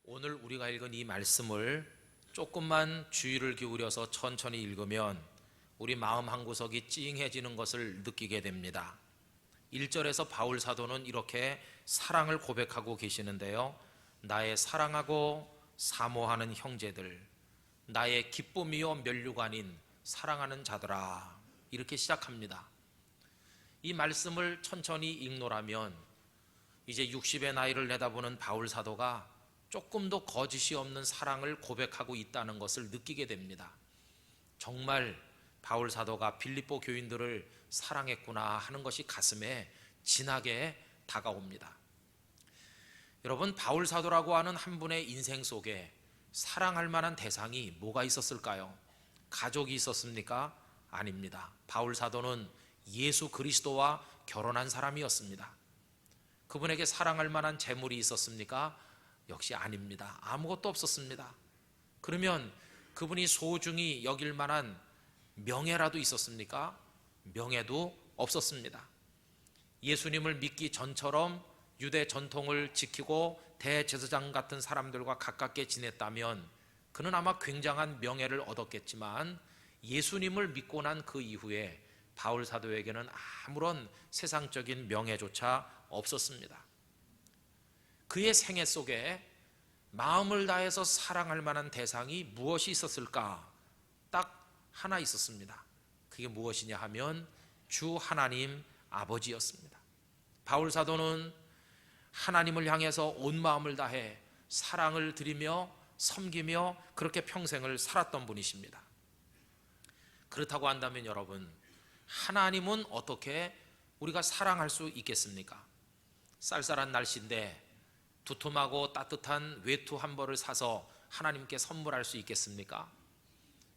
오늘 우리가 읽은 이 말씀을 조금만 주의를 기울여서 천천히 읽으면 우리 마음 한구석이 찡해지는 것을 느끼게 됩니다. 1절에서 바울 사도는 이렇게 사랑을 고백하고 계시는데요, 나의 사랑하고 사모하는 형제들, 나의 기쁨이요 면류관인 사랑하는 자들아, 이렇게 시작합니다. 이 말씀을 천천히 읽노라면 이제 60의 나이를 내다보는 바울 사도가 조금도 거짓이 없는 사랑을 고백하고 있다는 것을 느끼게 됩니다. 정말 바울 사도가 빌립보 교인들을 사랑했구나 하는 것이 가슴에 진하게 다가옵니다. 여러분, 바울 사도라고 하는 한 분의 인생 속에 사랑할 만한 대상이 뭐가 있었을까요? 가족이 있었습니까? 아닙니다. 바울 사도는 예수 그리스도와 결혼한 사람이었습니다. 그분에게 사랑할 만한 재물이 있었습니까? 역시 아닙니다. 아무것도 없었습니다. 그러면 그분이 소중히 여길 만한 명예라도 있었습니까? 명예도 없었습니다. 예수님을 믿기 전처럼 유대 전통을 지키고 대제사장 같은 사람들과 가깝게 지냈다면 그는 아마 굉장한 명예를 얻었겠지만, 예수님을 믿고 난 그 이후에 바울 사도에게는 아무런 세상적인 명예조차 없었습니다. 그의 생애 속에 마음을 다해서 사랑할 만한 대상이 무엇이 있었을까? 딱 하나 있었습니다. 그게 무엇이냐 하면 주 하나님 아버지였습니다. 바울 사도는 하나님을 향해서 온 마음을 다해 사랑을 드리며 섬기며 그렇게 평생을 살았던 분이십니다. 그렇다고 한다면 여러분, 하나님은 어떻게 우리가 사랑할 수 있겠습니까? 쌀쌀한 날씨인데 두툼하고 따뜻한 외투 한 벌을 사서 하나님께 선물할 수 있겠습니까?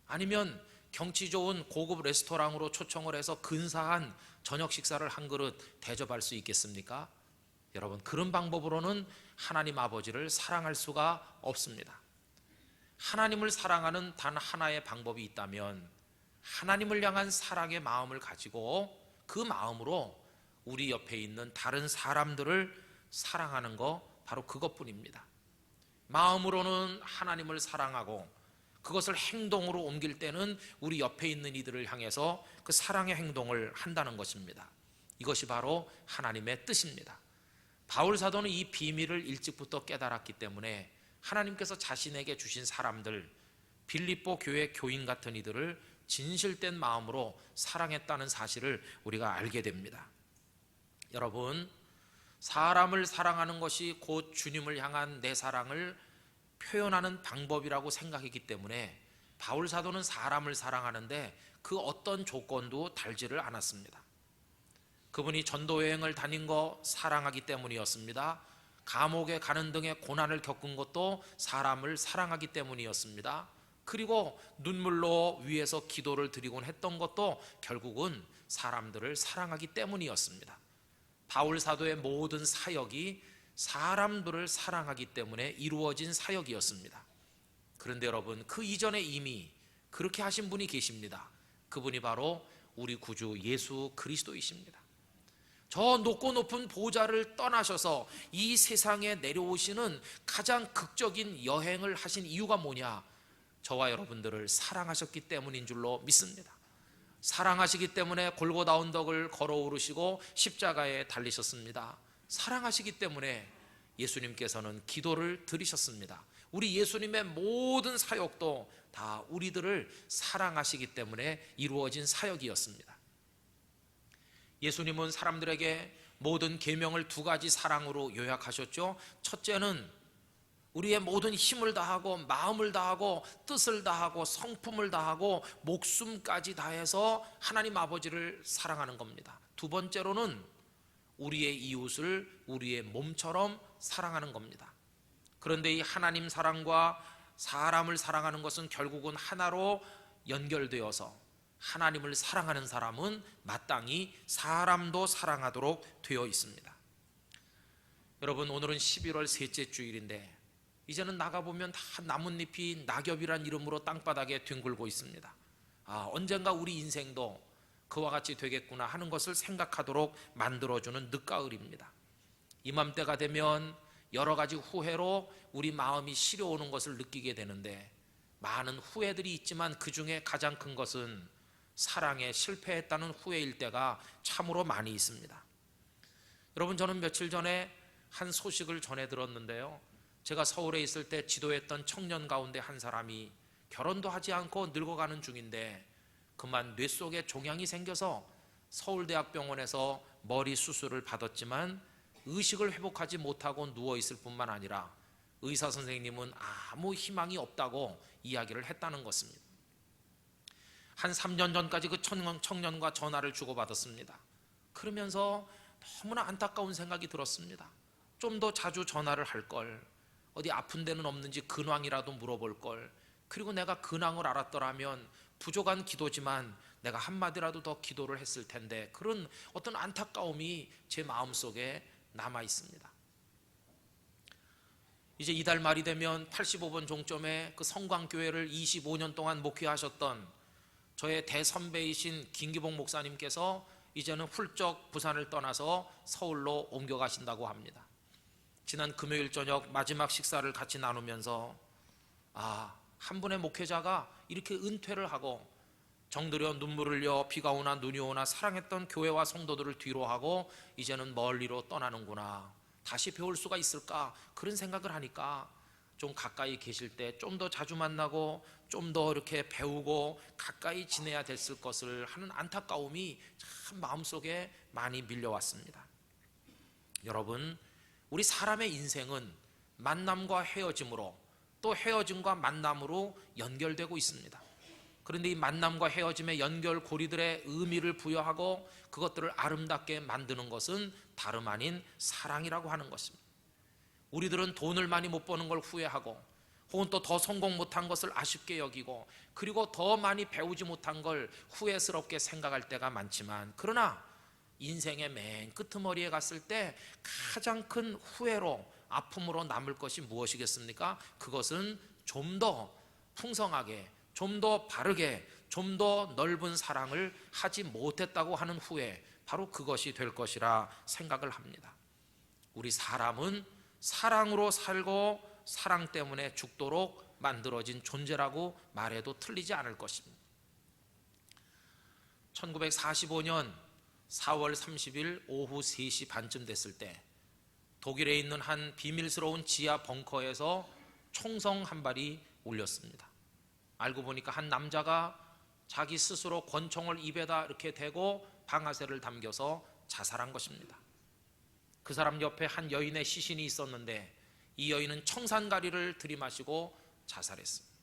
아니면 경치 좋은 고급 레스토랑으로 초청을 해서 근사한 저녁 식사를 한 그릇 대접할 수 있겠습니까? 여러분, 그런 방법으로는 하나님 아버지를 사랑할 수가 없습니다. 하나님을 사랑하는 단 하나의 방법이 있다면 하나님을 향한 사랑의 마음을 가지고 그 마음으로 우리 옆에 있는 다른 사람들을 사랑하는 거, 바로 그것뿐입니다. 마음으로는 하나님을 사랑하고 그것을 행동으로 옮길 때는 우리 옆에 있는 이들을 향해서 그 사랑의 행동을 한다는 것입니다. 이것이 바로 하나님의 뜻입니다. 바울 사도는 이 비밀을 일찍부터 깨달았기 때문에 하나님께서 자신에게 주신 사람들, 빌립보 교회 교인 같은 이들을 진실된 마음으로 사랑했다는 사실을 우리가 알게 됩니다. 여러분, 사람을 사랑하는 것이 곧 주님을 향한 내 사랑을 표현하는 방법이라고 생각했기 때문에 바울 사도는 사람을 사랑하는데 그 어떤 조건도 달지를 않았습니다. 그분이 전도 여행을 다닌 거 사랑하기 때문이었습니다. 감옥에 가는 등의 고난을 겪은 것도 사람을 사랑하기 때문이었습니다. 그리고 눈물로 위에서 기도를 드리곤 했던 것도 결국은 사람들을 사랑하기 때문이었습니다. 바울 사도의 모든 사역이 사람들을 사랑하기 때문에 이루어진 사역이었습니다. 그런데 여러분, 그 이전에 이미 그렇게 하신 분이 계십니다. 그분이 바로 우리 구주 예수 그리스도이십니다. 저 높고 높은 보좌를 떠나셔서 이 세상에 내려오시는 가장 극적인 여행을 하신 이유가 뭐냐? 저와 여러분들을 사랑하셨기 때문인 줄로 믿습니다. 사랑하시기 때문에 골고다 언덕을 걸어오르시고 십자가에 달리셨습니다. 사랑하시기 때문에 예수님께서는 기도를 드리셨습니다. 우리 예수님의 모든 사역도 다 우리들을 사랑하시기 때문에 이루어진 사역이었습니다. 예수님은 사람들에게 모든 계명을 두 가지 사랑으로 요약하셨죠. 첫째는 우리의 모든 힘을 다하고 마음을 다하고 뜻을 다하고 성품을 다하고 목숨까지 다해서 하나님 아버지를 사랑하는 겁니다. 두 번째로는 우리의 이웃을 우리의 몸처럼 사랑하는 겁니다. 그런데 이 하나님 사랑과 사람을 사랑하는 것은 결국은 하나로 연결되어서 하나님을 사랑하는 사람은 마땅히 사람도 사랑하도록 되어 있습니다. 여러분, 오늘은 11월 셋째 주일인데 이제는 나가보면 다 나뭇잎이 낙엽이란 이름으로 땅바닥에 뒹굴고 있습니다. 언젠가 우리 인생도 그와 같이 되겠구나 하는 것을 생각하도록 만들어주는 늦가을입니다. 이맘때가 되면 여러 가지 후회로 우리 마음이 시려오는 것을 느끼게 되는데, 많은 후회들이 있지만 그 중에 가장 큰 것은 사랑에 실패했다는 후회일 때가 참으로 많이 있습니다. 여러분, 저는 며칠 전에 한 소식을 전해 들었는데요, 제가 서울에 있을 때 지도했던 청년 가운데 한 사람이 결혼도 하지 않고 늙어가는 중인데 그만 뇌 속에 종양이 생겨서 서울대학병원에서 머리 수술을 받았지만 의식을 회복하지 못하고 누워있을 뿐만 아니라 의사 선생님은 아무 희망이 없다고 이야기를 했다는 것입니다. 한 3년 전까지 그 청년과 전화를 주고받았습니다. 그러면서 너무나 안타까운 생각이 들었습니다. 좀 더 자주 전화를 할 걸, 어디 아픈 데는 없는지 근황이라도 물어볼 걸, 그리고 내가 근황을 알았더라면 부족한 기도지만 내가 한마디라도 더 기도를 했을 텐데, 그런 어떤 안타까움이 제 마음속에 남아 있습니다. 이제 이달 말이 되면 85번 종점에 그 성광교회를 25년 동안 목회하셨던 저의 대선배이신 김기복 목사님께서 이제는 훌쩍 부산을 떠나서 서울로 옮겨가신다고 합니다. 지난 금요일 저녁 마지막 식사를 같이 나누면서 한 분의 목회자가 이렇게 은퇴를 하고 정들여 눈물을 흘려 비가 오나 눈이 오나 사랑했던 교회와 성도들을 뒤로 하고 이제는 멀리로 떠나는구나, 다시 배울 수가 있을까, 그런 생각을 하니까 좀 가까이 계실 때 좀 더 자주 만나고 좀 더 이렇게 배우고 가까이 지내야 됐을 것을 하는 안타까움이 참 마음속에 많이 밀려왔습니다. 여러분, 우리 사람의 인생은 만남과 헤어짐으로, 또 헤어짐과 만남으로 연결되고 있습니다. 그런데 이 만남과 헤어짐의 연결고리들의 의미를 부여하고 그것들을 아름답게 만드는 것은 다름 아닌 사랑이라고 하는 것입니다. 우리들은 돈을 많이 못 버는 걸 후회하고, 혹은 또 더 성공 못한 것을 아쉽게 여기고, 그리고 더 많이 배우지 못한 걸 후회스럽게 생각할 때가 많지만, 그러나 인생의 맨 끄트머리에 갔을 때 가장 큰 후회로, 아픔으로 남을 것이 무엇이겠습니까? 그것은 좀 더 풍성하게, 좀 더 바르게, 좀 더 넓은 사랑을 하지 못했다고 하는 후회, 바로 그것이 될 것이라 생각을 합니다. 우리 사람은 사랑으로 살고 사랑 때문에 죽도록 만들어진 존재라고 말해도 틀리지 않을 것입니다. 1945년 4월 30일 오후 3시 반쯤 됐을 때 독일에 있는 한 비밀스러운 지하 벙커에서 총성 한 발이 울렸습니다. 알고 보니까 한 남자가 자기 스스로 권총을 입에다 이렇게 대고 방아쇠를 당겨서 자살한 것입니다. 그 사람 옆에 한 여인의 시신이 있었는데 이 여인은 청산가리를 들이마시고 자살했습니다.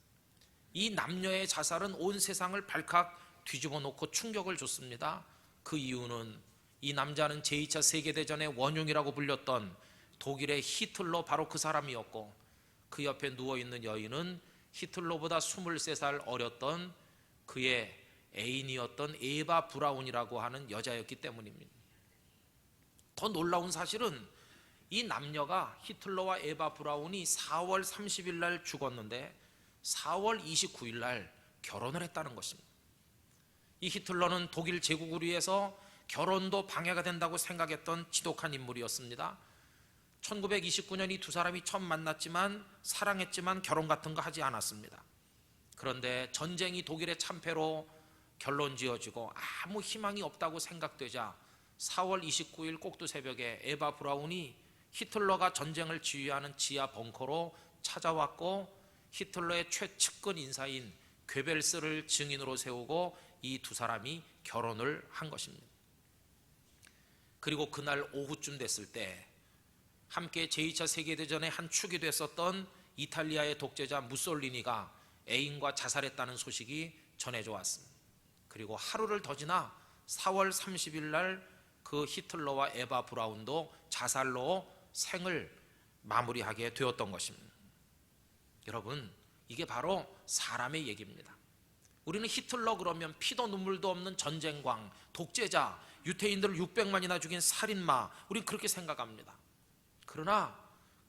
이 남녀의 자살은 온 세상을 발칵 뒤집어 놓고 충격을 줬습니다. 그 이유는 이 남자는 제2차 세계대전의 원흉이라고 불렸던 독일의 히틀러, 바로 그 사람이었고, 그 옆에 누워있는 여인은 히틀러보다 23살 어렸던 그의 애인이었던 에바 브라운이라고 하는 여자였기 때문입니다. 더 놀라운 사실은 이 남녀가, 히틀러와 에바 브라운이 4월 30일 날 죽었는데 4월 29일 날 결혼을 했다는 것입니다. 이 히틀러는 독일 제국을 위해서 결혼도 방해가 된다고 생각했던 지독한 인물이었습니다. 1929년 이 두 사람이 처음 만났지만, 사랑했지만 결혼 같은 거 하지 않았습니다. 그런데 전쟁이 독일의 참패로 결론 지어지고 아무 희망이 없다고 생각되자 4월 29일 꼭두 새벽에 에바 브라운이 히틀러가 전쟁을 지휘하는 지하 벙커로 찾아왔고, 히틀러의 최측근 인사인 괴벨스를 증인으로 세우고 이 두 사람이 결혼을 한 것입니다. 그리고 그날 오후쯤 됐을 때 함께 제2차 세계대전의 한 축이 됐었던 이탈리아의 독재자 무솔리니가 애인과 자살했다는 소식이 전해져 왔습니다. 그리고 하루를 더 지나 4월 30일 날 그 히틀러와 에바 브라운도 자살로 생을 마무리하게 되었던 것입니다. 여러분, 이게 바로 사람의 얘기입니다. 우리는 히틀러 그러면 피도 눈물도 없는 전쟁광, 독재자, 유태인들을 600만이나 죽인 살인마, 우리는 그렇게 생각합니다. 그러나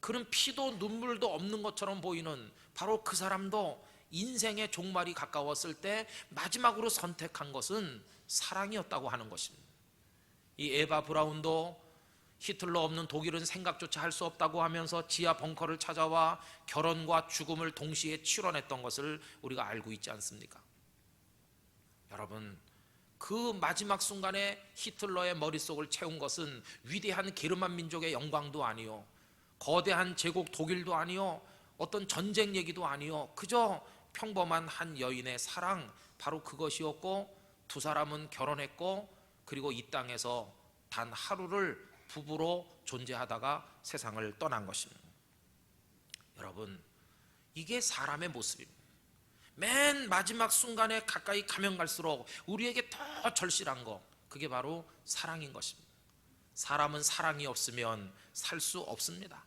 그는 피도 눈물도 없는 것처럼 보이는 바로 그 사람도 인생의 종말이 가까웠을 때 마지막으로 선택한 것은 사랑이었다고 하는 것입니다. 이 에바 브라운도 히틀러 없는 독일은 생각조차 할 수 없다고 하면서 지하 벙커를 찾아와 결혼과 죽음을 동시에 치러냈던 것을 우리가 알고 있지 않습니까? 여러분, 그 마지막 순간에 히틀러의 머릿속을 채운 것은 위대한 게르만 민족의 영광도 아니요, 거대한 제국 독일도 아니요, 어떤 전쟁 얘기도 아니요, 그저 평범한 한 여인의 사랑, 바로 그것이었고, 두 사람은 결혼했고, 그리고 이 땅에서 단 하루를 부부로 존재하다가 세상을 떠난 것입니다. 여러분, 이게 사람의 모습입니다. 맨 마지막 순간에 가까이 가면 갈수록 우리에게 더 절실한 거, 그게 바로 사랑인 것입니다. 사람은 사랑이 없으면 살 수 없습니다.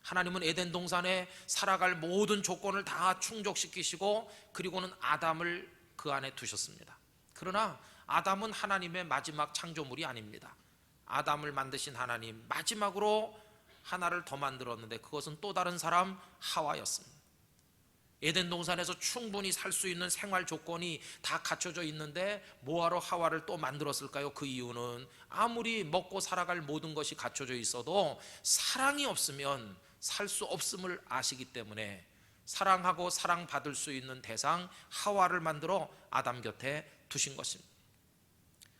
하나님은 에덴 동산에 살아갈 모든 조건을 다 충족시키시고 그리고는 아담을 그 안에 두셨습니다. 그러나 아담은 하나님의 마지막 창조물이 아닙니다. 아담을 만드신 하나님, 마지막으로 하나를 더 만들었는데 그것은 또 다른 사람, 하와였습니다. 에덴 동산에서 충분히 살 수 있는 생활 조건이 다 갖춰져 있는데 뭐하러 하와를 또 만들었을까요? 그 이유는 아무리 먹고 살아갈 모든 것이 갖춰져 있어도 사랑이 없으면 살 수 없음을 아시기 때문에 사랑하고 사랑받을 수 있는 대상 하와를 만들어 아담 곁에 두신 것입니다.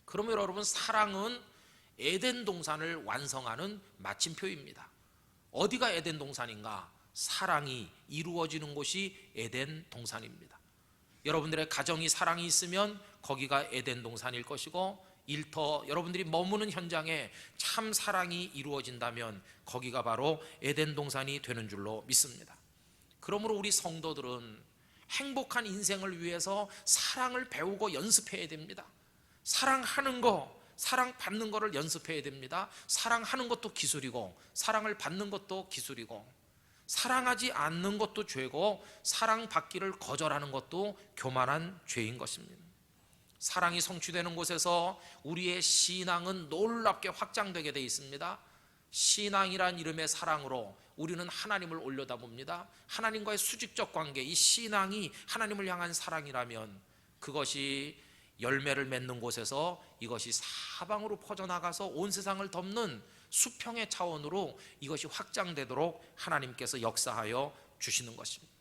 그러면 여러분, 사랑은 에덴 동산을 완성하는 마침표입니다. 어디가 에덴 동산인가? 사랑이 이루어지는 곳이 에덴 동산입니다. 여러분들의 가정이 사랑이 있으면 거기가 에덴 동산일 것이고, 일터 여러분들이 머무는 현장에 참 사랑이 이루어진다면 거기가 바로 에덴 동산이 되는 줄로 믿습니다. 그러므로 우리 성도들은 행복한 인생을 위해서 사랑을 배우고 연습해야 됩니다. 사랑하는 거, 사랑받는 거를 연습해야 됩니다. 사랑하는 것도 기술이고 사랑을 받는 것도 기술이고, 사랑하지 않는 것도 죄고 사랑받기를 거절하는 것도 교만한 죄인 것입니다. 사랑이 성취되는 곳에서 우리의 신앙은 놀랍게 확장되게 되어 있습니다. 신앙이란 이름의 사랑으로 우리는 하나님을 올려다봅니다. 하나님과의 수직적 관계, 이 신앙이 하나님을 향한 사랑이라면 그것이 열매를 맺는 곳에서 이것이 사방으로 퍼져나가서 온 세상을 덮는 수평의 차원으로 이것이 확장되도록 하나님께서 역사하여 주시는 것입니다.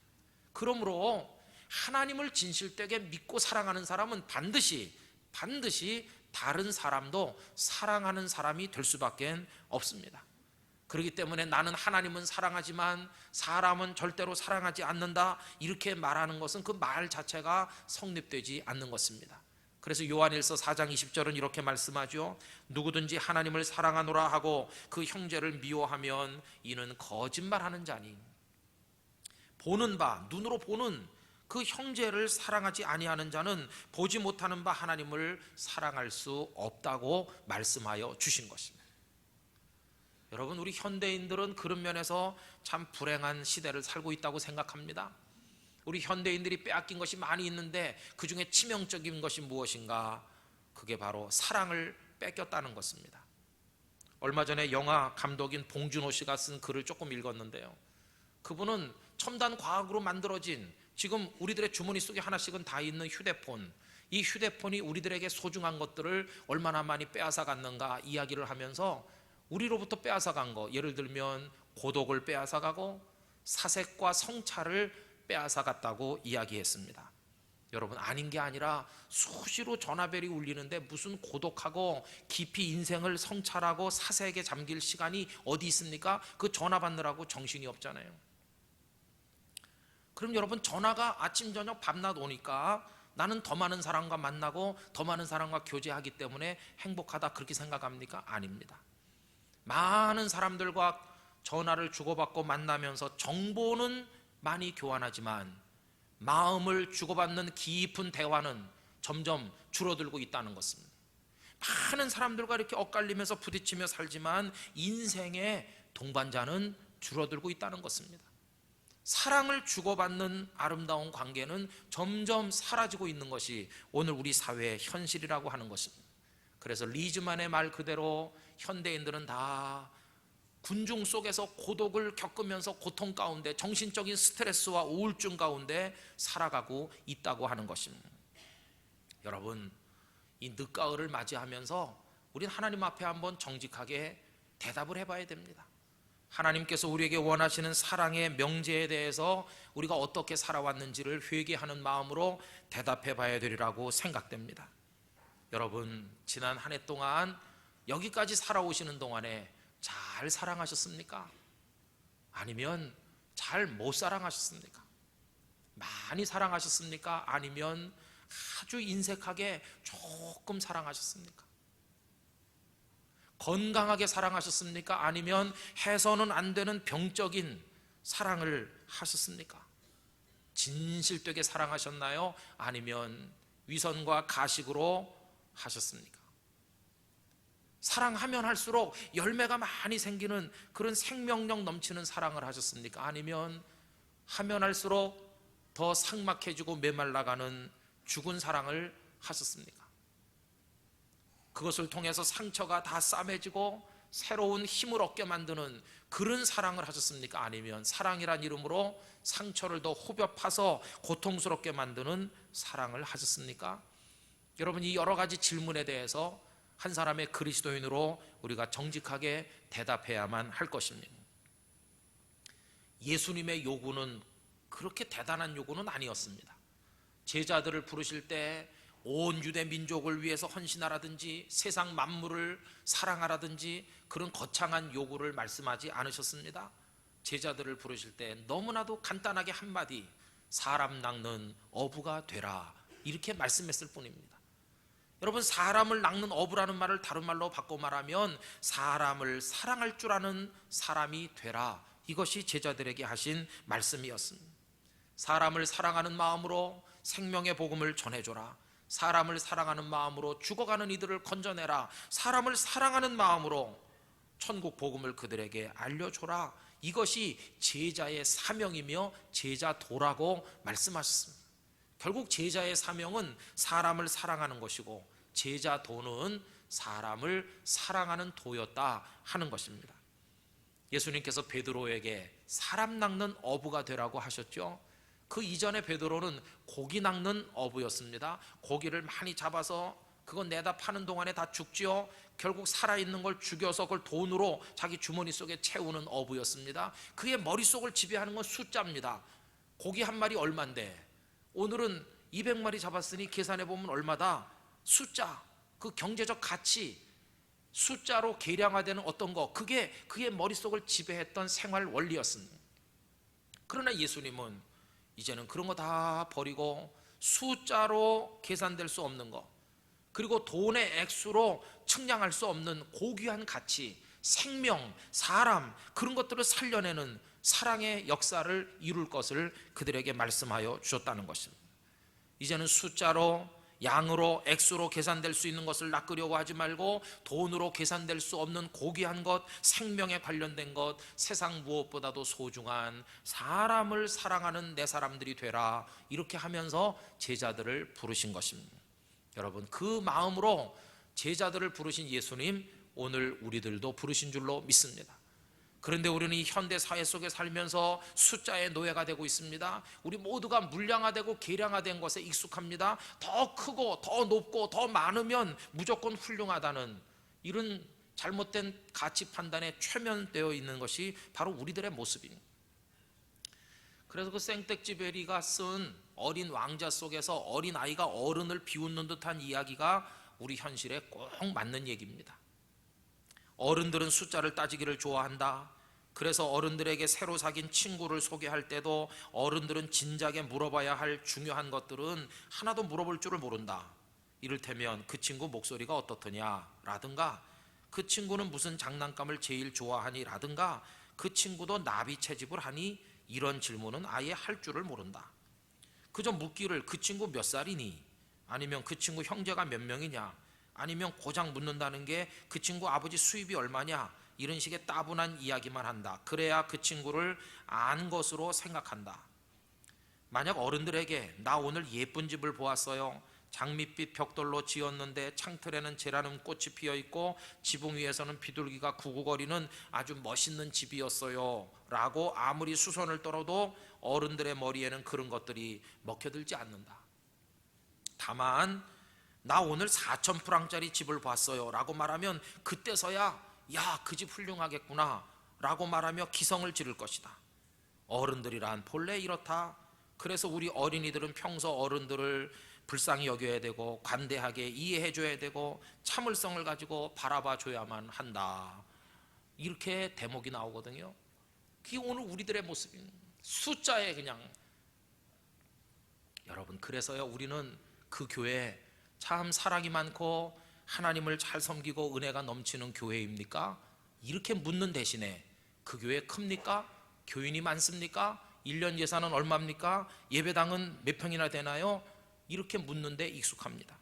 그러므로 하나님을 진실되게 믿고 사랑하는 사람은 반드시 다른 사람도 사랑하는 사람이 될 수밖에 없습니다. 그렇기 때문에 나는 하나님은 사랑하지만 사람은 절대로 사랑하지 않는다, 이렇게 말하는 것은 그 말 자체가 성립되지 않는 것입니다. 그래서 요한일서 4장 20절은 이렇게 말씀하죠. 누구든지 하나님을 사랑하노라 하고 그 형제를 미워하면 이는 거짓말하는 자니, 보는 바, 눈으로 보는 그 형제를 사랑하지 아니하는 자는 보지 못하는 바 하나님을 사랑할 수 없다고 말씀하여 주신 것입니다. 여러분, 우리 현대인들은 그런 면에서 참 불행한 시대를 살고 있다고 생각합니다. 우리 현대인들이 빼앗긴 것이 많이 있는데 그 중에 치명적인 것이 무엇인가? 그게 바로 사랑을 뺏겼다는 것입니다. 얼마 전에 영화 감독인 봉준호 씨가 쓴 글을 조금 읽었는데요, 그분은 첨단 과학으로 만들어진, 지금 우리들의 주머니 속에 하나씩은 다 있는 휴대폰, 이 휴대폰이 우리들에게 소중한 것들을 얼마나 많이 빼앗아 갔는가 이야기를 하면서 우리로부터 빼앗아 간 거, 예를 들면 고독을 빼앗아 가고 사색과 성찰을 빼앗아 갔다고 이야기했습니다. 여러분, 아닌 게 아니라 수시로 전화벨이 울리는데 무슨 고독하고 깊이 인생을 성찰하고 사색에 잠길 시간이 어디 있습니까? 그 전화 받느라고 정신이 없잖아요. 그럼 여러분, 전화가 아침 저녁 밤낮 오니까 나는 더 많은 사람과 만나고 더 많은 사람과 교제하기 때문에 행복하다, 그렇게 생각합니까? 아닙니다. 많은 사람들과 전화를 주고받고 만나면서 정보는 많이 교환하지만 마음을 주고받는 깊은 대화는 점점 줄어들고 있다는 것입니다. 많은 사람들과 이렇게 엇갈리면서 부딪히며 살지만 인생의 동반자는 줄어들고 있다는 것입니다. 사랑을 주고받는 아름다운 관계는 점점 사라지고 있는 것이 오늘 우리 사회의 현실이라고 하는 것입니다. 그래서 리즈만의 말 그대로 현대인들은 다 군중 속에서 고독을 겪으면서 고통 가운데 정신적인 스트레스와 우울증 가운데 살아가고 있다고 하는 것입니다. 여러분, 이 늦가을을 맞이하면서 우린 하나님 앞에 한번 정직하게 대답을 해봐야 됩니다. 하나님께서 우리에게 원하시는 사랑의 명제에 대해서 우리가 어떻게 살아왔는지를 회개하는 마음으로 대답해 봐야 되리라고 생각됩니다. 여러분, 지난 한 해 동안 여기까지 살아오시는 동안에 잘 사랑하셨습니까? 아니면 잘 못 사랑하셨습니까? 많이 사랑하셨습니까? 아니면 아주 인색하게 조금 사랑하셨습니까? 건강하게 사랑하셨습니까? 아니면 해서는 안 되는 병적인 사랑을 하셨습니까? 진실되게 사랑하셨나요? 아니면 위선과 가식으로 하셨습니까? 사랑하면 할수록 열매가 많이 생기는 그런 생명력 넘치는 사랑을 하셨습니까? 아니면 하면 할수록 더 삭막해지고 메말라가는 죽은 사랑을 하셨습니까? 그것을 통해서 상처가 다 싸매지고 새로운 힘을 얻게 만드는 그런 사랑을 하셨습니까? 아니면 사랑이란 이름으로 상처를 더 후벼 파서 고통스럽게 만드는 사랑을 하셨습니까? 여러분, 이 여러 가지 질문에 대해서 한 사람의 그리스도인으로 우리가 정직하게 대답해야만 할 것입니다. 예수님의 요구는 그렇게 대단한 요구는 아니었습니다. 제자들을 부르실 때 온 유대 민족을 위해서 헌신하라든지 세상 만물을 사랑하라든지 그런 거창한 요구를 말씀하지 않으셨습니다. 제자들을 부르실 때 너무나도 간단하게 한마디, 사람 낚는 어부가 되라, 이렇게 말씀했을 뿐입니다. 여러분, 사람을 낚는 어부라는 말을 다른 말로 바꿔 말하면 사람을 사랑할 줄 아는 사람이 되라, 이것이 제자들에게 하신 말씀이었습니다. 사람을 사랑하는 마음으로 생명의 복음을 전해줘라. 사람을 사랑하는 마음으로 죽어가는 이들을 건져내라. 사람을 사랑하는 마음으로 천국 복음을 그들에게 알려줘라. 이것이 제자의 사명이며 제자도라고 말씀하셨습니다. 결국 제자의 사명은 사람을 사랑하는 것이고 제자도는 사람을 사랑하는 도였다 하는 것입니다. 예수님께서 베드로에게 사람 낚는 어부가 되라고 하셨죠. 그 이전에 베드로는 고기 낚는 어부였습니다. 고기를 많이 잡아서 그건 내다 파는 동안에 다 죽지요. 결국 살아있는 걸 죽여서 그걸 돈으로 자기 주머니 속에 채우는 어부였습니다. 그의 머릿속을 지배하는 건 숫자입니다. 고기 한 마리 얼만데 오늘은 200마리 잡았으니 계산해보면 얼마다? 숫자, 그 경제적 가치, 숫자로 계량화되는 어떤 거, 그게 그의 머릿속을 지배했던 생활 원리였습니다. 그러나 예수님은 이제는 그런 거 다 버리고 숫자로 계산될 수 없는 거, 그리고 돈의 액수로 측량할 수 없는 고귀한 가치, 생명, 사람, 그런 것들을 살려내는 사랑의 역사를 이룰 것을 그들에게 말씀하여 주셨다는 것입니다. 이제는 숫자로, 양으로, 액수로 계산될 수 있는 것을 낚으려고 하지 말고 돈으로 계산될 수 없는 고귀한 것, 생명에 관련된 것, 세상 무엇보다도 소중한 사람을 사랑하는 내 사람들이 되라, 이렇게 하면서 제자들을 부르신 것입니다. 여러분, 그 마음으로 제자들을 부르신 예수님, 오늘 우리들도 부르신 줄로 믿습니다. 그런데 우리는 이 현대 사회 속에 살면서 숫자의 노예가 되고 있습니다. 우리 모두가 물량화되고 계량화된 것에 익숙합니다. 더 크고 더 높고 더 많으면 무조건 훌륭하다는 이런 잘못된 가치 판단에 최면되어 있는 것이 바로 우리들의 모습입니다. 그래서 그 생텍쥐베리가 쓴 어린 왕자 속에서 어린 아이가 어른을 비웃는 듯한 이야기가 우리 현실에 꼭 맞는 얘기입니다. 어른들은 숫자를 따지기를 좋아한다. 그래서 어른들에게 새로 사귄 친구를 소개할 때도 어른들은 진작에 물어봐야 할 중요한 것들은 하나도 물어볼 줄을 모른다. 이를테면 그 친구 목소리가 어떻더냐 라든가, 그 친구는 무슨 장난감을 제일 좋아하니 라든가, 그 친구도 나비 채집을 하니, 이런 질문은 아예 할 줄을 모른다. 그저 묻기를 그 친구 몇 살이니, 아니면 그 친구 형제가 몇 명이냐, 아니면 고작 묻는다는 게 그 친구 아버지 수입이 얼마냐, 이런 식의 따분한 이야기만 한다. 그래야 그 친구를 안 것으로 생각한다. 만약 어른들에게 나 오늘 예쁜 집을 보았어요. 장밋빛 벽돌로 지었는데 창틀에는 제라늄 꽃이 피어있고 지붕 위에서는 비둘기가 구구거리는 아주 멋있는 집이었어요 라고 아무리 수선을 떨어도 어른들의 머리에는 그런 것들이 먹혀들지 않는다. 다만 나 오늘 4,000프랑짜리 집을 봤어요 라고 말하면 그때서야 야, 그 집 훌륭하겠구나 라고 말하며 기성을 지를 것이다. 어른들이란 본래 이렇다. 그래서 우리 어린이들은 평소 어른들을 불쌍히 여겨야 되고 관대하게 이해해 줘야 되고 참을성을 가지고 바라봐 줘야만 한다. 이렇게 대목이 나오거든요. 그게 오늘 우리들의 모습인 숫자에 그냥. 여러분, 그래서요 우리는 그 교회 참 사랑이 많고 하나님을 잘 섬기고 은혜가 넘치는 교회입니까? 이렇게 묻는 대신에 그 교회 큽니까? 교인이 많습니까? 1년 예산은 얼마입니까? 예배당은 몇 평이나 되나요? 이렇게 묻는데 익숙합니다.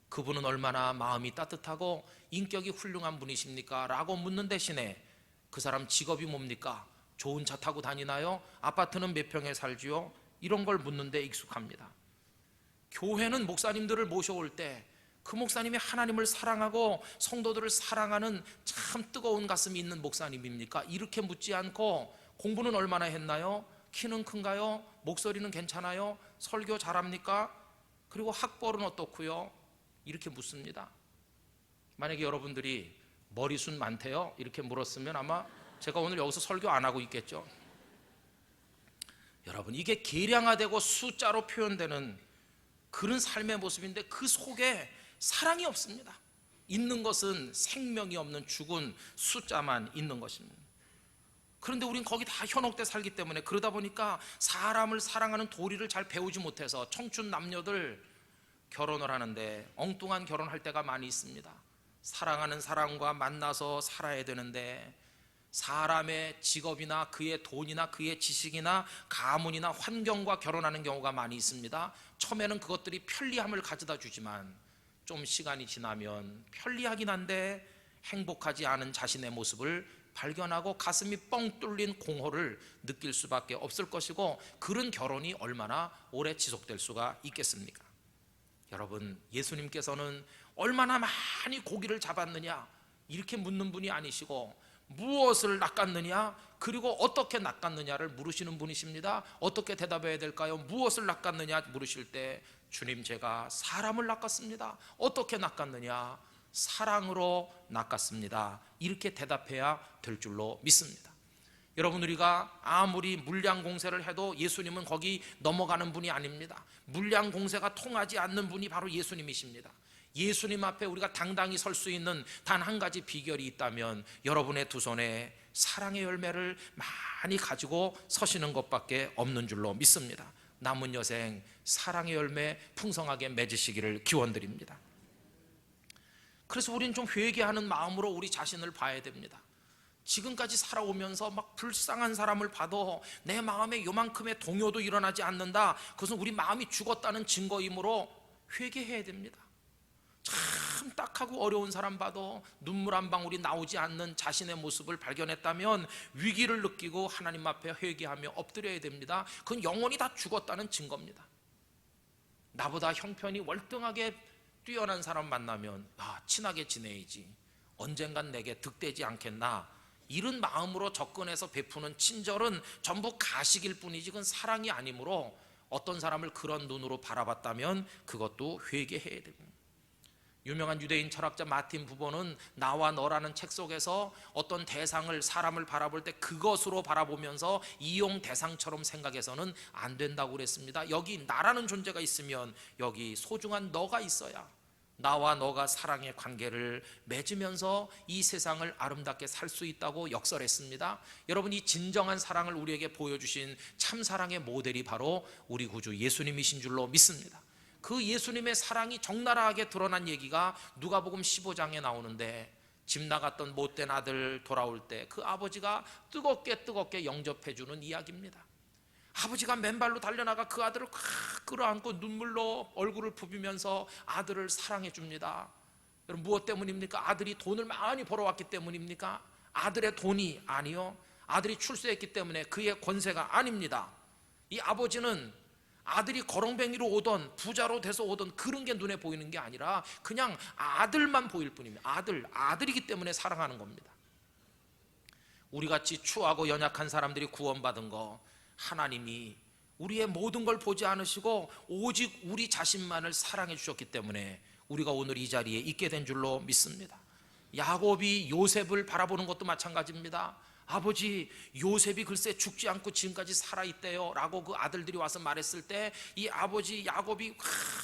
그분은 얼마나 마음이 따뜻하고 인격이 훌륭한 분이십니까? 라고 묻는 대신에 그 사람 직업이 뭡니까? 좋은 차 타고 다니나요? 아파트는 몇 평에 살지요? 이런 걸 묻는데 익숙합니다. 교회는 목사님들을 모셔올 때 그 목사님이 하나님을 사랑하고 성도들을 사랑하는 참 뜨거운 가슴이 있는 목사님입니까? 이렇게 묻지 않고 공부는 얼마나 했나요? 키는 큰가요? 목소리는 괜찮아요? 설교 잘합니까? 그리고 학벌은 어떻고요? 이렇게 묻습니다. 만약에 여러분들이 머리숱 많대요? 이렇게 물었으면 아마 제가 오늘 여기서 설교 안 하고 있겠죠. 여러분, 이게 계량화되고 숫자로 표현되는 그런 삶의 모습인데 그 속에 사랑이 없습니다. 있는 것은 생명이 없는 죽은 숫자만 있는 것입니다. 그런데 우린 거기 다 현혹돼 살기 때문에 그러다 보니까 사람을 사랑하는 도리를 잘 배우지 못해서 청춘 남녀들 결혼을 하는데 엉뚱한 결혼할 때가 많이 있습니다. 사랑하는 사람과 만나서 살아야 되는데 사람의 직업이나 그의 돈이나 그의 지식이나 가문이나 환경과 결혼하는 경우가 많이 있습니다. 처음에는 그것들이 편리함을 가져다 주지만 좀 시간이 지나면 편리하긴 한데 행복하지 않은 자신의 모습을 발견하고 가슴이 뻥 뚫린 공허를 느낄 수밖에 없을 것이고 그런 결혼이 얼마나 오래 지속될 수가 있겠습니까? 여러분, 예수님께서는 얼마나 많이 고기를 잡았느냐 이렇게 묻는 분이 아니시고 무엇을 낚았느냐 그리고 어떻게 낚았느냐를 물으시는 분이십니다. 어떻게 대답해야 될까요? 무엇을 낚았느냐 물으실 때 주님, 제가 사람을 낚았습니다. 어떻게 낚았느냐? 사랑으로 낚았습니다. 이렇게 대답해야 될 줄로 믿습니다. 여러분, 우리가 아무리 물량 공세를 해도 예수님은 거기 넘어가는 분이 아닙니다. 물량 공세가 통하지 않는 분이 바로 예수님이십니다. 예수님 앞에 우리가 당당히 설 수 있는 단 한 가지 비결이 있다면 여러분의 두 손에 사랑의 열매를 많이 가지고 서시는 것밖에 없는 줄로 믿습니다. 남은 여생 사랑의 열매 풍성하게 맺으시기를 기원드립니다. 그래서 우리는 좀 회개하는 마음으로 우리 자신을 봐야 됩니다. 지금까지 살아오면서 막 불쌍한 사람을 봐도 내 마음에 요만큼의 동요도 일어나지 않는다. 그것은 우리 마음이 죽었다는 증거이므로 회개해야 됩니다. 참 딱하고 어려운 사람 봐도 눈물 한 방울이 나오지 않는 자신의 모습을 발견했다면 위기를 느끼고 하나님 앞에 회개하며 엎드려야 됩니다. 그건 영원히 다 죽었다는 증거입니다. 나보다 형편이 월등하게 뛰어난 사람 만나면 친하게 지내야지, 언젠간 내게 득되지 않겠나, 이런 마음으로 접근해서 베푸는 친절은 전부 가식일 뿐이지 그건 사랑이 아니므로 어떤 사람을 그런 눈으로 바라봤다면 그것도 회개해야 됩니다. 유명한 유대인 철학자 마틴 부버는 나와 너라는 책 속에서 어떤 대상을, 사람을 바라볼 때 그것으로 바라보면서 이용 대상처럼 생각해서는 안 된다고 그랬습니다. 여기 나라는 존재가 있으면 여기 소중한 너가 있어야 나와 너가 사랑의 관계를 맺으면서 이 세상을 아름답게 살 수 있다고 역설했습니다. 여러분, 이 진정한 사랑을 우리에게 보여주신 참 사랑의 모델이 바로 우리 구주 예수님이신 줄로 믿습니다. 그 예수님의 사랑이 적나라하게 드러난 얘기가 누가복음 15장에 나오는데, 집 나갔던 못된 아들 돌아올 때 그 아버지가 뜨겁게 영접해 주는 이야기입니다. 아버지가 맨발로 달려나가 그 아들을 끌어안고 눈물로 얼굴을 부비면서 아들을 사랑해 줍니다. 여러분, 무엇 때문입니까? 아들이 돈을 많이 벌어왔기 때문입니까? 아들의 돈이 아니요, 아들이 출세했기 때문에 그의 권세가 아닙니다. 이 아버지는 아들이 거렁뱅이로 오던 부자로 돼서 오던 그런 게 눈에 보이는 게 아니라 그냥 아들만 보일 뿐입니다. 아들이기 때문에 사랑하는 겁니다. 우리같이 추하고 연약한 사람들이 구원받은 거, 하나님이 우리의 모든 걸 보지 않으시고 오직 우리 자신만을 사랑해 주셨기 때문에 우리가 오늘 이 자리에 있게 된 줄로 믿습니다. 야곱이 요셉을 바라보는 것도 마찬가지입니다. 아버지, 요셉이 글쎄 죽지 않고 지금까지 살아있대요 라고 그 아들들이 와서 말했을 때 이 아버지 야곱이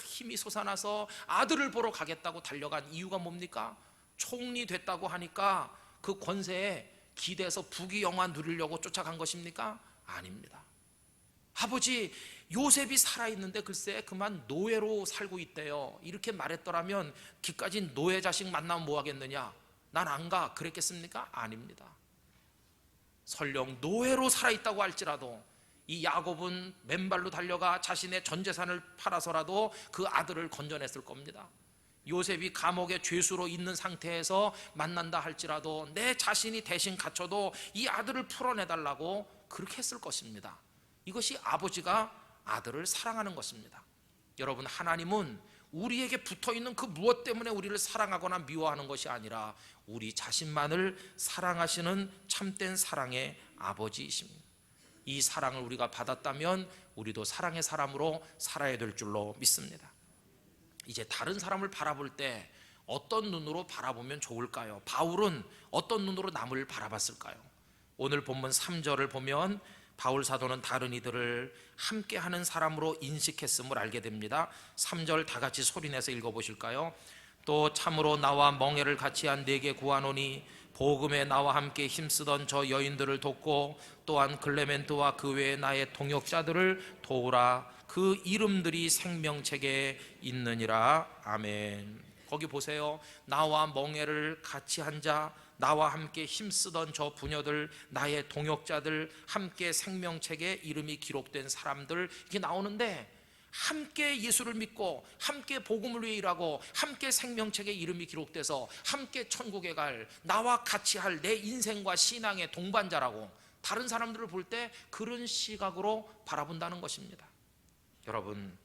힘이 솟아나서 아들을 보러 가겠다고 달려간 이유가 뭡니까? 총리 됐다고 하니까 그 권세에 기대서 부귀영화 누리려고 쫓아간 것입니까? 아닙니다. 아버지, 요셉이 살아있는데 글쎄 그만 노예로 살고 있대요 이렇게 말했더라면 기까지 노예 자식 만나면 뭐 하겠느냐, 난 안 가, 그랬겠습니까? 아닙니다. 설령 노예로 살아있다고 할지라도 이 야곱은 맨발로 달려가 자신의 전 재산을 팔아서라도 그 아들을 건져냈을 겁니다. 요셉이 감옥에 죄수로 있는 상태에서 만난다 할지라도 내 자신이 대신 갇혀도 이 아들을 풀어내달라고 그렇게 했을 것입니다. 이것이 아버지가 아들을 사랑하는 것입니다. 여러분, 하나님은 우리에게 붙어있는 그 무엇 때문에 우리를 사랑하거나 미워하는 것이 아니라 우리 자신만을 사랑하시는 참된 사랑의 아버지이십니다. 이 사랑을 우리가 받았다면 우리도 사랑의 사람으로 살아야 될 줄로 믿습니다. 이제 다른 사람을 바라볼 때 어떤 눈으로 바라보면 좋을까요? 바울은 어떤 눈으로 남을 바라봤을까요? 오늘 본문 3절을 보면 바울 사도는 다른 이들을 함께하는 사람으로 인식했음을 알게 됩니다. 3절 다 같이 소리내서 읽어보실까요? 또 참으로 나와 멍에를 같이 한 내게 구하노니 복음에 나와 함께 힘쓰던 저 여인들을 돕고 또한 클레멘트와 그 외에 나의 동역자들을 도우라. 그 이름들이 생명책에 있느니라. 아멘. 거기 보세요. 나와 멍에를 같이 한 자, 나와 함께 힘쓰던 저 부녀들, 나의 동역자들, 함께 생명책에 이름이 기록된 사람들, 이게 나오는데 함께 예수를 믿고 함께 복음을 위해 일하고 함께 생명책에 이름이 기록돼서 함께 천국에 갈, 나와 같이 할 내 인생과 신앙의 동반자라고 다른 사람들을 볼 때 그런 시각으로 바라본다는 것입니다. 여러분,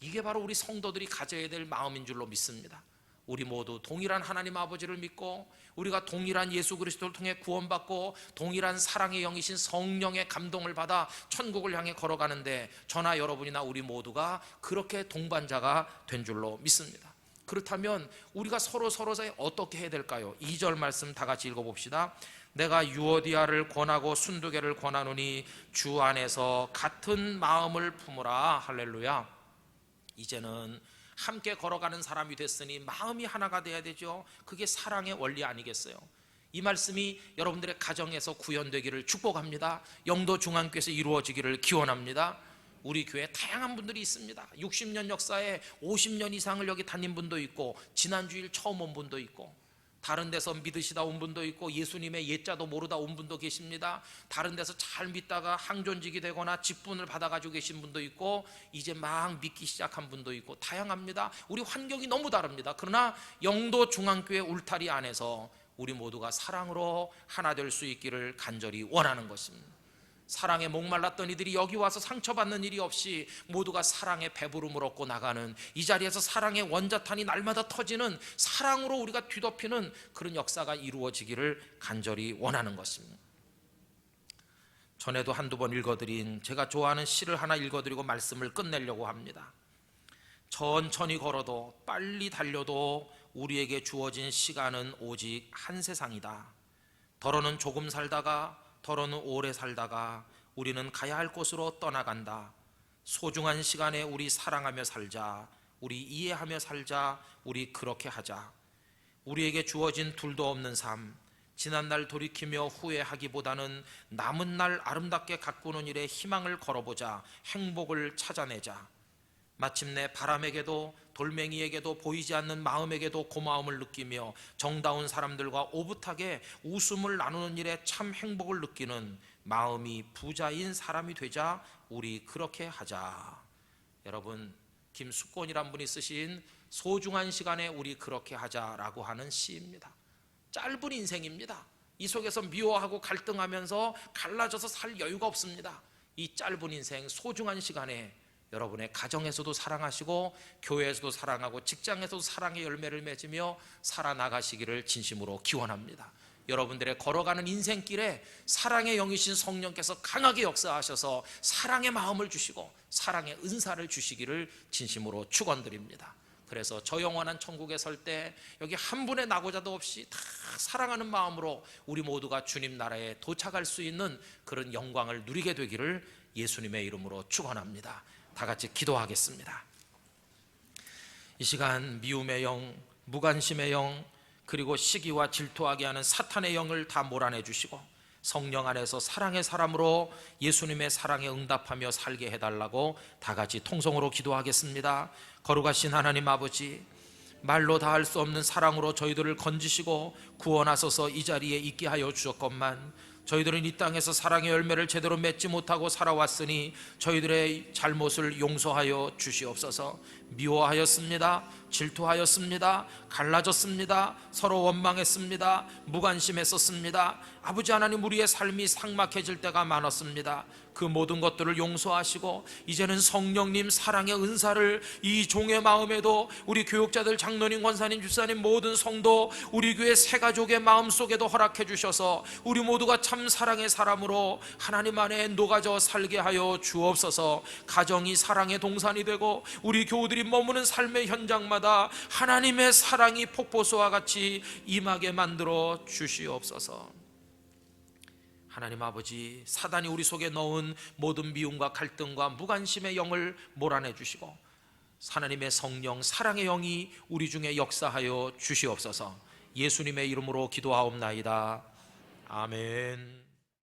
이게 바로 우리 성도들이 가져야 될 마음인 줄로 믿습니다. 우리 모두 동일한 하나님 아버지를 믿고 우리가 동일한 예수 그리스도를 통해 구원받고 동일한 사랑의 영이신 성령의 감동을 받아 천국을 향해 걸어가는데 저나 여러분이나 우리 모두가 그렇게 동반자가 된 줄로 믿습니다. 그렇다면 우리가 서로 사이 어떻게 해야 될까요? 2절 말씀 다 같이 읽어봅시다. 내가 유오디아를 권하고 순두개를 권하노니 주 안에서 같은 마음을 품으라. 할렐루야. 이제는 함께 걸어가는 사람이 됐으니 마음이 하나가 돼야 되죠. 그게 사랑의 원리 아니겠어요? 이 말씀이 여러분들의 가정에서 구현되기를 축복합니다. 영도 중앙교회에서 이루어지기를 기원합니다. 우리 교회에 다양한 분들이 있습니다. 60년 역사에 50년 이상을 여기 다닌 분도 있고 지난주일 처음 온 분도 있고 다른 데서 믿으시다 온 분도 있고 예수님의 예자도 모르다 온 분도 계십니다. 다른 데서 잘 믿다가 항존직이 되거나 직분을 받아가지고 계신 분도 있고 이제 막 믿기 시작한 분도 있고 다양합니다. 우리 환경이 너무 다릅니다. 그러나 영도 중앙교회 울타리 안에서 우리 모두가 사랑으로 하나 될 수 있기를 간절히 원하는 것입니다. 사랑에 목말랐던 이들이 여기 와서 상처받는 일이 없이 모두가 사랑의 배부름을 얻고 나가는, 이 자리에서 사랑의 원자탄이 날마다 터지는, 사랑으로 우리가 뒤덮이는 그런 역사가 이루어지기를 간절히 원하는 것입니다. 전에도 한두 번 읽어드린 제가 좋아하는 시를 하나 읽어드리고 말씀을 끝내려고 합니다. 천천히 걸어도 빨리 달려도 우리에게 주어진 시간은 오직 한 세상이다. 더러는 조금 살다가 더러는 오래 살다가 우리는 가야 할 곳으로 떠나간다. 소중한 시간에 우리 사랑하며 살자. 우리 이해하며 살자. 우리 그렇게 하자. 우리에게 주어진 둘도 없는 삶, 지난날 돌이키며 후회하기보다는 남은 날 아름답게 가꾸는 일에 희망을 걸어보자. 행복을 찾아내자. 마침내 바람에게도 돌멩이에게도 보이지 않는 마음에게도 고마움을 느끼며 정다운 사람들과 오붓하게 웃음을 나누는 일에 참 행복을 느끼는 마음이 부자인 사람이 되자. 우리 그렇게 하자. 여러분, 김숙곤이란 분이 쓰신 소중한 시간에 우리 그렇게 하자라고 하는 시입니다. 짧은 인생입니다. 이 속에서 미워하고 갈등하면서 갈라져서 살 여유가 없습니다. 이 짧은 인생, 소중한 시간에 여러분의 가정에서도 사랑하시고 교회에서도 사랑하고 직장에서도 사랑의 열매를 맺으며 살아나가시기를 진심으로 기원합니다. 여러분들의 걸어가는 인생길에 사랑의 영이신 성령께서 강하게 역사하셔서 사랑의 마음을 주시고 사랑의 은사를 주시기를 진심으로 축원드립니다. 그래서 저 영원한 천국에 설 때 여기 한 분의 낙오자도 없이 다 사랑하는 마음으로 우리 모두가 주님 나라에 도착할 수 있는 그런 영광을 누리게 되기를 예수님의 이름으로 축원합니다. 다 같이 기도하겠습니다. 이 시간 미움의 영, 무관심의 영, 그리고 시기와 질투하게 하는 사탄의 영을 다 몰아내 주시고 성령 안에서 사랑의 사람으로 예수님의 사랑에 응답하며 살게 해달라고 다 같이 통성으로 기도하겠습니다. 거룩하신 하나님 아버지, 말로 다 할 수 없는 사랑으로 저희들을 건지시고 구원하소서 이 자리에 있게 하여 주셨건만 저희들은 이 땅에서 사랑의 열매를 제대로 맺지 못하고 살아왔으니 저희들의 잘못을 용서하여 주시옵소서. 미워하였습니다. 질투하였습니다. 갈라졌습니다. 서로 원망했습니다. 무관심했었습니다. 아버지 하나님, 우리의 삶이 삭막해질 때가 많았습니다. 그 모든 것들을 용서하시고 이제는 성령님 사랑의 은사를 이 종의 마음에도, 우리 교육자들, 장로님, 권사님, 집사님, 모든 성도, 우리 교회 새 가족의 마음속에도 허락해 주셔서 우리 모두가 참 사랑의 사람으로 하나님 안에 녹아져 살게 하여 주옵소서. 가정이 사랑의 동산이 되고 우리 교우들이 머무는 삶의 현장마다 하나님의 사랑이 폭포수와 같이 임하게 만들어 주시옵소서. 하나님 아버지, 사단이 우리 속에 넣은 모든 미움과 갈등과 무관심의 영을 몰아내 주시고 하나님의 성령 사랑의 영이 우리 중에 역사하여 주시옵소서. 예수님의 이름으로 기도하옵나이다. 아멘.